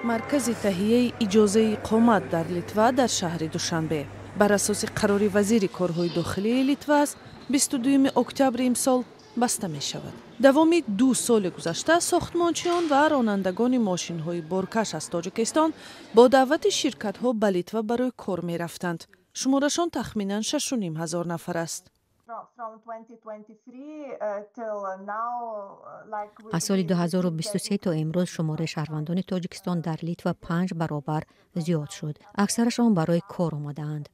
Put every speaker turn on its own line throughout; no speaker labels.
مرکز تهیه اجازه اقامت در لیتوا در شهر دوشنبه بر اساس قرار وزیر کارهای داخلی لیتوا است 22 اکتبر امسال بسته می شود. دوامی 2 سال گذشته ساختمانچیان و رانندگان ماشین های بارکش از تاجیکستان با دعوت شرکت ها به لیتوا برای کار می رفتند. شمارشان تخمینا 6,500 نفر است.
از سال 2023 تا امروز شمار شهروندان تاجیکستان در لیتوا 5 برابر زیاد شد. اکثرشان برای کار آمدند.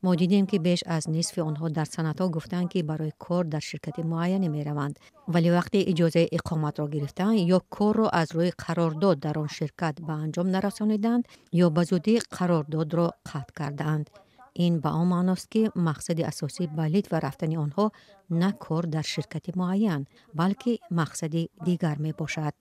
ما دیدیم که بیش از نصف آنها در صنعت‌ها گفتند که برای کار در شرکت معینی می روند، ولی وقتی اجازه اقامت را گرفتند یا کار را از روی قرارداد در آن شرکت به انجام نرسانیدند یا به زودی قرارداد را قطع کردند. این به آن معناست که مقصد اساسی به لیتوا رفتن آنها نه کار در شرکت معین بلکه مقصد دیگر می باشد.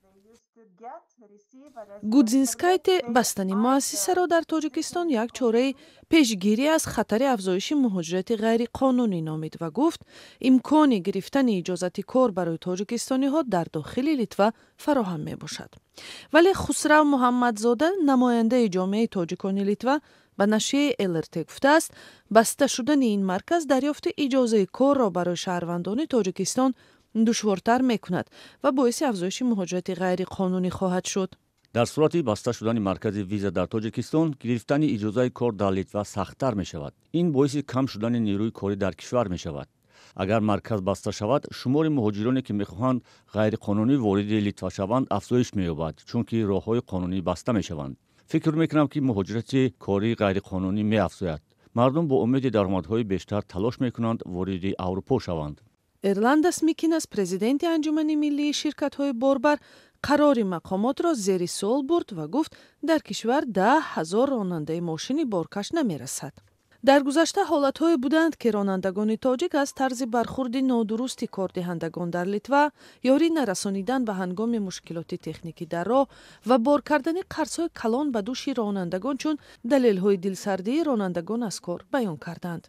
گودزینسکایت بستنی مؤسسه را در تاجیکستان یک چاره پیشگیری از خطر افزایش مهاجرت غیر قانونی نامید و گفت امکان گرفتن اجازت کار برای تاجیکستانی ها در داخل لیتوا فراهم می باشد. ولی خسرو محمدزاده نماینده جامعه تاجیکان لیتوا به نشریه LRT گفته است بسته شدن این مرکز دریافت اجازه کار را برای شهروندان تاجیکستان دشوارتر میکند و باعث افزایش مهاجرت غیر قانونی خواهد شد.
در صورت بسته شدن مرکز ویزا در تاجیکستان گرفتن اجازه کار در لیتوا سخت‌تر می شود. این باعث کم شدن نیروی کاری در کشور می شود. اگر مرکز بسته شود شمار مهاجرانی که میخواهند غیر قانونی وارد لیتوا شوند افزایش می‌یابد چون که راه‌های قانونی بسته می شوند. فکر میکنم که مهاجرت کاری غیر قانونی می افزاید. مردم با امید درآمدهای بیشتر تلاش میکنند وارد اروپا شوند.
ایرلندس میکینس پرزیدنت انجمن ملی شرکت‌های باربر قرار مقامات را زیر سوال برد و گفت در کشور 10,000 راننده ماشین بارکش نمیرسد. در گذشته حالت‌های بودند که رانندگان تاجیک از طرز برخورد نادرست کاردهندگان در لیتوا، یاری نرسانیدن به هنگام مشکلات تکنیکی در راه و بار کردن قرض‌های کلان به دوش رانندگان چون دلیل‌های دلسردی رانندگان از کار بیان کردند.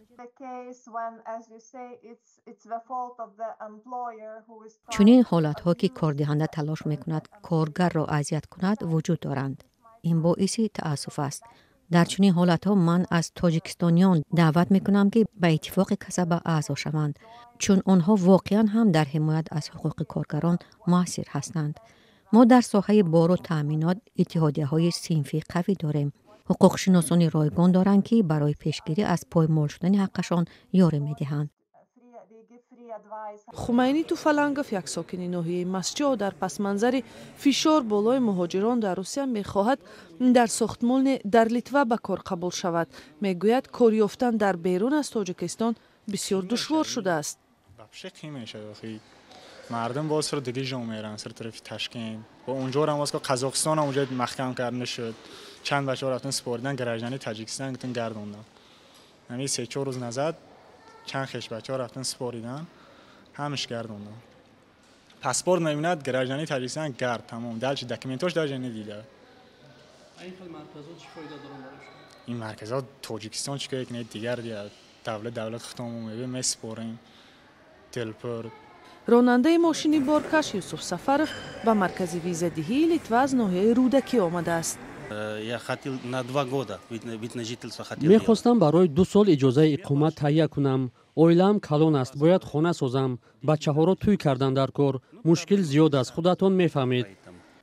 چنین حالت‌ها که کاردهنده تلاش می‌کند کارگر را اذیت کند وجود دارند. این باعث تأسف است. در چنین حالت‌ها من از تاجیکستانیان دعوت می‌کنم که به اتفاق کسب اعضا شوند چون آنها واقعاً هم در حمایت از حقوق کارگران مؤثر هستند. ما در ساحه بار و تأمینات اتحادیه‌های صنفی قوی داریم. حقوق شناسان رایگان دارند که برای پیشگیری از پایمال شدن حقشان یاری می‌دهند.
خمینی توفالنگوف یک ساکن ناحیه مسجد در پس منظر فشار بالای مهاجران در روسیه می‌خواهد در ساختمان در لیتوا به کار قبول شود. میگوید کار یافتن در بیرون از تاجیکستان بسیار دشوار شده است.
مردم باز رو دیگه جا میرن سر طرف تشکین و اونجا هم واسه قزاقستان هم اونجا محکم کردن شد. چند بچه‌ها رفتن سپردن گراجانی تاجیکستان گفتن گردوندن. همین 3-4 روز نزد چند خش بچه‌ها رفتن سپاریدن همش گردوندن. پاسپورت نمیاد گراجانی تاجیکستان گرد تمام دلش دکومنتاش درجه ندیده.
این مرکزها چه فایده دارن براشون؟
این مرکزها تاجیکستان چیکار کنه دیگر دولت ختم میشه مسپورین تلپر.
راننده ماشین بارکش یوسف سفرف به مرکز ویزادهی لیتوا از ناحیه رودکی آمده است.
میخواستم برای 2 سال اجازه اقامت تهیه کنم. اویلم کلان است، باید خانه سازم. بچه ها را توی کردن در کار. مشکل زیاد است، خودتان میفهمید.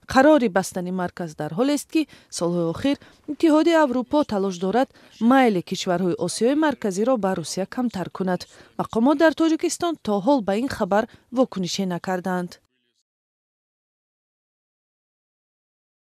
قرار بستن مرکز در حال است که سالهای اخیر اتحادیه اروپا تلاش دارد میل کشورهای آسیای مرکزی را به روسیه کمتر کند. مقامات در تاجیکستان تا حال به این خبر واکنشی نکردند.